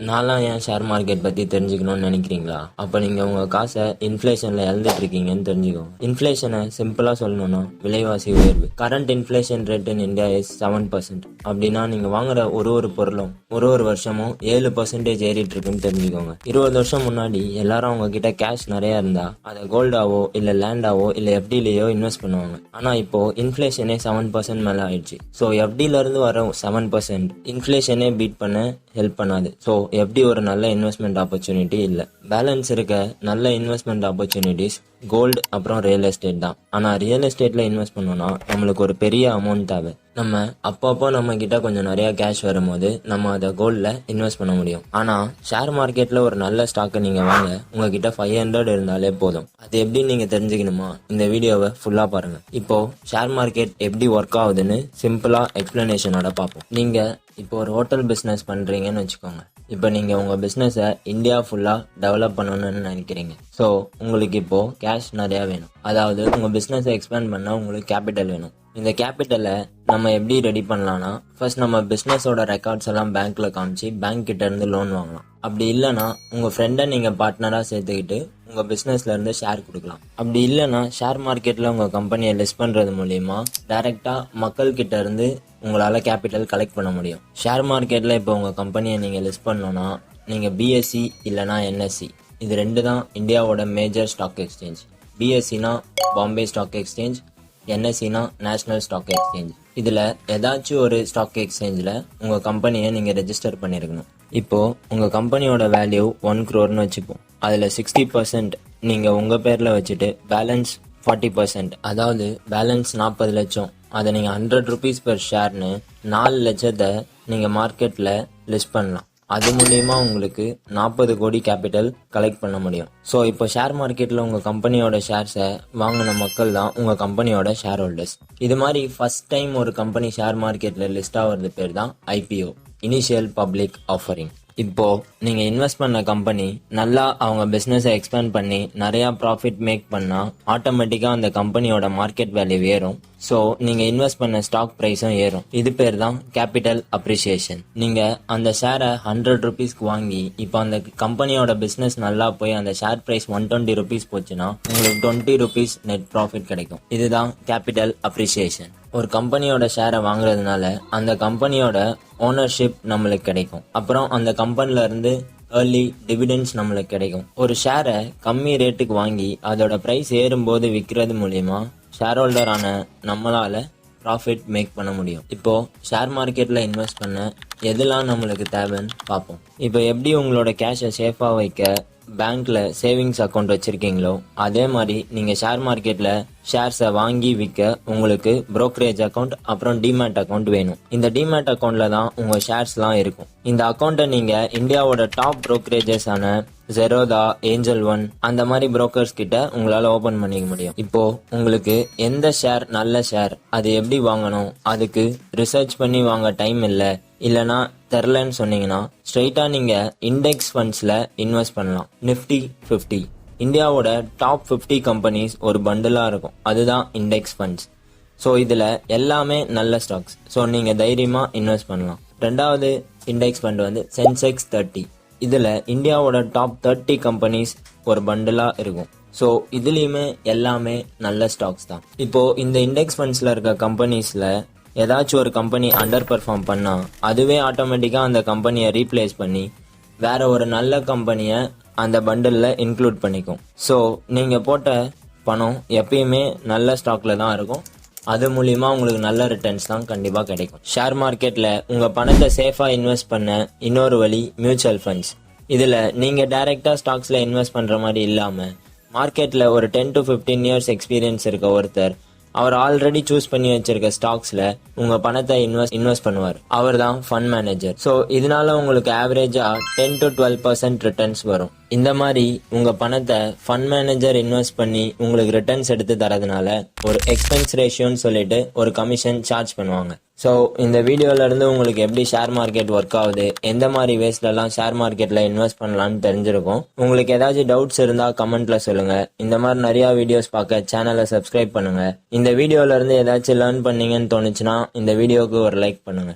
நான்லாம் ஏன் share market பத்தி தெரிஞ்சுக்கணும்னு நினைக்கிறீங்களா? அப்ப நீங்க உங்க காசை இன்ஃப்ளேஷன்ல இழந்துட்டு இருக்கீங்கன்னு தெரிஞ்சுக்கோங்க. இன்ஃப்ளேஷனை சிம்பிளா சொல்லணும்னா விலைவாசி உயர்வு. Current inflation rate in India is 7%. அப்படின்னா நீங்க வாங்குற ஒரு பொருளும் ஒரு வருஷமும் 7% ஏறிட்டு இருக்குன்னு தெரிஞ்சுக்கோங்க. 20 வருஷம் முன்னாடி எல்லாரும் அவங்க கிட்ட கேஷ் நிறைய இருந்தா அதை கோல்டாவோ இல்ல லேண்டாவோ இல்ல எஃப்டிலயோ இன்வெஸ்ட் பண்ணுவாங்க. ஆனா இப்போ இன்ஃப்ளேஷனே 7% மேல ஆயிடுச்சு. ஸோ எஃப்டில இருந்து வர 7% இன்ஃப்ளேஷனே பீட் பண்ண ஹெல்ப் பண்ணாது. ஸோ எப்படி ஒரு நல்ல இன்வெஸ்ட்மெண்ட் ஆப்பர்ச்சுனிட்டி இல்லை. பேலன்ஸ் இருக்க நல்ல இன்வெஸ்ட்மெண்ட் ஆப்பர்ச்சுனிட்டிஸ் கோல்டு அப்புறம் ரியல் எஸ்டேட் தான். ஆனா ரியல் எஸ்டேட்ல இன்வெஸ்ட் பண்ணோம்னா நம்மளுக்கு ஒரு பெரிய அமௌண்ட் தேவை. நம்ம அப்பப்போ நம்ம கிட்ட கொஞ்சம் நிறைய கேஷ் வரும்போது நம்ம அதை கோல்ட்ல இன்வெஸ்ட் பண்ண முடியும். ஆனா ஷேர் மார்க்கெட்ல ஒரு நல்ல ஸ்டாக்கை நீங்க வாங்க உங்ககிட்ட 500 இருந்தாலே போதும். அது எப்படி நீங்க தெரிஞ்சுக்கணுமா? இந்த வீடியோவை ஃபுல்லா பாருங்க. இப்போ ஷேர் மார்க்கெட் எப்படி ஒர்க் ஆகுதுன்னு சிம்பிளா எக்ஸ்பிளனேஷனோட பார்ப்போம். நீங்க இப்போ ஒரு ஹோட்டல் பிசினஸ் பண்றீங்கன்னு வச்சுக்கோங்க. இப்போ நீங்க உங்க பிசினஸை இந்தியா ஃபுல்லா டெவலப் பண்ணணும்னு நினைக்கிறீங்க. ஸோ உங்களுக்கு இப்போ கேஷ் நிறைய வேணும். அதாவது உங்க பிசினஸை எக்ஸ்பேண்ட் பண்ண உங்களுக்கு கேபிட்டல் வேணும். இந்த கேபிட்டலை நம்ம எப்படி ரெடி பண்ணலாம்னா, ஃபர்ஸ்ட் நம்ம பிசினஸோட ரெக்கார்ட்ஸ் எல்லாம் பேங்க்ல காமிச்சு பேங்க் கிட்ட இருந்து லோன் வாங்கலாம். அப்படி இல்லைன்னா உங்க ஃப்ரெண்டை நீங்க பார்ட்னரா சேர்த்துக்கிட்டு உங்க பிசினஸ்ல இருந்து ஷேர் கொடுக்கலாம். அப்படி இல்லைன்னா ஷேர் மார்க்கெட்ல உங்க கம்பெனியை லிஸ்ட் பண்றது மூலியமா டைரக்டா மக்கள் கிட்ட இருந்து உங்களால கேபிட்டல் கலெக்ட் பண்ண முடியும். ஷேர் மார்க்கெட்ல இப்போ உங்க கம்பெனியை நீங்க லிஸ்ட் பண்ணணும்னா நீங்க பிஎஸ்சி இல்லைனா என்எஸ்சி இது ரெண்டு தான் இந்தியாவோட மேஜர் ஸ்டாக் எக்ஸ்சேஞ்ச். பிஎஸ்சினா பாம்பே ஸ்டாக் எக்ஸ்சேஞ்ச், என்எஸ்சினா நேஷனல் ஸ்டாக் எக்ஸ்சேஞ்ச். இதுல ஏதாச்சும் ஒரு ஸ்டாக் எக்ஸ்சேஞ்சில் உங்க கம்பெனியை நீங்க ரெஜிஸ்டர் பண்ணிருக்கணும். இப்போ உங்க கம்பெனியோட வேல்யூ 1 crore வச்சுப்போம். அதுல 60% நீங்க உங்க பேர்ல வச்சுட்டு பேலன்ஸ் 40%, அதாவது பேலன்ஸ் 40 லட்சம், அதை நீங்க 100 rupees per ஷேர்னு 4 லட்சத்தை நீங்க மார்க்கெட்ல லிஸ்ட் பண்ணலாம். அது மூலியமா உங்களுக்கு 40 கோடி கேபிட்டல் கலெக்ட் பண்ண முடியும். ஸோ இப்போ ஷேர் மார்க்கெட்ல உங்க கம்பெனியோட ஷேர்ஸை வாங்கின மக்கள் தான் உங்க கம்பெனியோட ஷேர் ஹோல்டர்ஸ். இது மாதிரி ஃபர்ஸ்ட் டைம் ஒரு கம்பெனி ஷேர் மார்க்கெட்ல லிஸ்ட் ஆகிறது பேர் தான் ஐபிஓ, இனிஷியல் பப்ளிக் ஆஃபரிங். இப்போ நீங்க இன்வெஸ்ட் பண்ண கம்பெனி நல்லா அவங்க பிசினஸை எக்ஸ்பேண்ட் பண்ணி நிறைய ப்ராஃபிட் மேக் பண்ணா ஆட்டோமேட்டிக்கா அந்த கம்பெனியோட மார்க்கெட் வேல்யூ ஏறும். ஸோ நீங்க இன்வெஸ்ட் பண்ண ஸ்டாக் பிரைஸும் ஏறும். இது பேர் தான் கேபிட்டல் அப்ரிசியேஷன். நீங்க அந்த ஷேரை 100 rupeesக்கு வாங்கி இப்போ அந்த கம்பெனியோட பிசினஸ் நல்லா போய் அந்த ஷேர் பிரைஸ் 120 rupees போச்சுன்னா உங்களுக்கு 20 rupees நெட் ப்ராஃபிட் கிடைக்கும். இதுதான் கேபிட்டல் அப்ரிசியேஷன். ஒரு கம்பெனியோட ஷேரை வாங்குறதுனால அந்த கம்பெனியோட ஓனர்ஷிப் நம்மளுக்கு கிடைக்கும். அப்புறம் அந்த கம்பெனில இருந்து ஏர்லி டிவிடெண்ட்ஸ் நம்மளுக்கு கிடைக்கும். ஒரு ஷேரை கம்மி ரேட்டுக்கு வாங்கி அதோட பிரைஸ் ஏறும்போது விற்கிறது மூலியமா ஷேர் ஹோல்டரான நம்மளால ப்ராஃபிட் மேக் பண்ண முடியும். இப்போ ஷேர் மார்க்கெட்ல இன்வெஸ்ட் பண்ண எதெல்லாம் நம்மளுக்கு தேவைன்னு பார்ப்போம். இப்போ எப்படி உங்களோட கேஷை சேஃபா வைக்க பேங்க்ல சேவிங்ஸ் அக்கௌண்ட் வச்சிருக்கீங்களோ அதே மாதிரி நீங்க ஷேர் மார்க்கெட்ல ஷேர்ஸை வாங்கி விற்க உங்களுக்கு brokerage அக்கௌண்ட் அப்புறம் டிமேட் அக்கௌண்ட் வேணும். இந்த டிமேட் அக்கௌண்ட்ல தான் உங்க ஷேர்ஸ்லாம் இருக்கும். இந்த அக்கௌண்ட்டை நீங்க இந்தியாவோட டாப் brokerages ஆன ஜெரோதா, ஏஞ்சல் ஒன் அந்த மாதிரி புரோக்கர்ஸ் கிட்ட உங்களால ஓபன் பண்ணிக்க முடியும். இப்போ உங்களுக்கு எந்த ஷேர் நல்ல ஷேர் அது எப்படி வாங்கணும், அதுக்கு ரிசர்ச் பண்ணி வாங்க டைம் இல்லனா தெரிலன்னு சொன்னீங்கன்னா ஸ்ட்ரெயிட்டா நீங்க இண்டெக்ஸ் ஃபண்ட்ஸ்ல இன்வெஸ்ட் பண்ணலாம். நிஃப்டி 50 இந்தியாவோட டாப் 50 கம்பெனிஸ் ஒரு பண்டிலா இருக்கும். அதுதான் இண்டெக்ஸ் ஃபண்ட்ஸ். ஸோ இதுல எல்லாமே நல்ல ஸ்டாக்ஸ். ஸோ நீங்க தைரியமா இன்வெஸ்ட் பண்ணலாம். ரெண்டாவது இண்டெக்ஸ் ஃபண்ட் வந்து சென்செக்ஸ் 30. இதுல இந்தியாவோட டாப் 30 கம்பெனிஸ் ஒரு பண்டிலா இருக்கும். ஸோ இதுலயுமே எல்லாமே நல்ல ஸ்டாக்ஸ் தான். இப்போ இந்த இண்டெக்ஸ் ஃபண்ட்ஸ்ல இருக்க கம்பெனிஸ்ல ஏதாச்சும் ஒரு கம்பெனி அண்டர் பெர்ஃபார்ம் பண்ணா அதுவே ஆட்டோமேட்டிக்கா அந்த கம்பெனியை ரீப்ளேஸ் பண்ணி வேற ஒரு நல்ல கம்பெனியை அந்த பண்டில்ல இன்க்ளூட் பண்ணிக்கும். ஸோ நீங்க போட்ட பணம் எப்பயுமே நல்ல ஸ்டாக்ல தான் இருக்கும். அது மூலியமா உங்களுக்கு நல்ல ரிட்டர்ன்ஸ் தான் கண்டிப்பா கிடைக்கும். ஷேர் மார்க்கெட்ல உங்க பணத்தை சேஃபா இன்வெஸ்ட் பண்ண இன்னொரு வழி மியூச்சுவல் ஃபண்ட்ஸ். இதுல நீங்க டைரக்டா ஸ்டாக்ஸ்ல இன்வெஸ்ட் பண்ற மாதிரி இல்லாம மார்க்கெட்ல ஒரு 10 to 15 years எக்ஸ்பீரியன்ஸ் இருக்க ஒருத்தர் அவர் ஆல்ரெடி சூஸ் பண்ணி வச்சிருக்க ஸ்டாக்ஸ்ல உங்க பணத்தை இன்வெஸ்ட் பண்ணுவார். அவர் தான் ஃபண்ட் மேனேஜர். ஸோ இதனால உங்களுக்கு ஆவரேஜா 10 to 12% ரிட்டர்ன்ஸ் வரும். இந்த மாதிரி உங்க பணத்தை ஃபண்ட் மேனேஜர் இன்வெஸ்ட் பண்ணி உங்களுக்கு ரிட்டர்ன்ஸ் எடுத்து தரதுனால ஒரு எக்ஸ்பென்ஸ் ரேஷியோன்னு சொல்லிட்டு ஒரு கமிஷன் சார்ஜ் பண்ணுவாங்க. ஸோ இந்த வீடியோல இருந்து உங்களுக்கு எப்படி ஷேர் மார்க்கெட் ஒர்க் ஆகுது, எந்த மாதிரி வேஸ்ட்லாம் ஷேர் மார்க்கெட்ல இன்வெஸ்ட் பண்ணலாம்னு தெரிஞ்சிருக்கும். உங்களுக்கு ஏதாச்சும் டவுட்ஸ் இருந்தா கமெண்ட்ல சொல்லுங்க. இந்த மாதிரி நிறைய வீடியோஸ் பார்க்க சேனலை சப்ஸ்கிரைப் பண்ணுங்க. இந்த வீடியோல இருந்து ஏதாச்சும் லேர்ன் பண்ணீங்கன்னு தோணுச்சுன்னா இந்த வீடியோக்கு ஒரு லைக் பண்ணுங்க.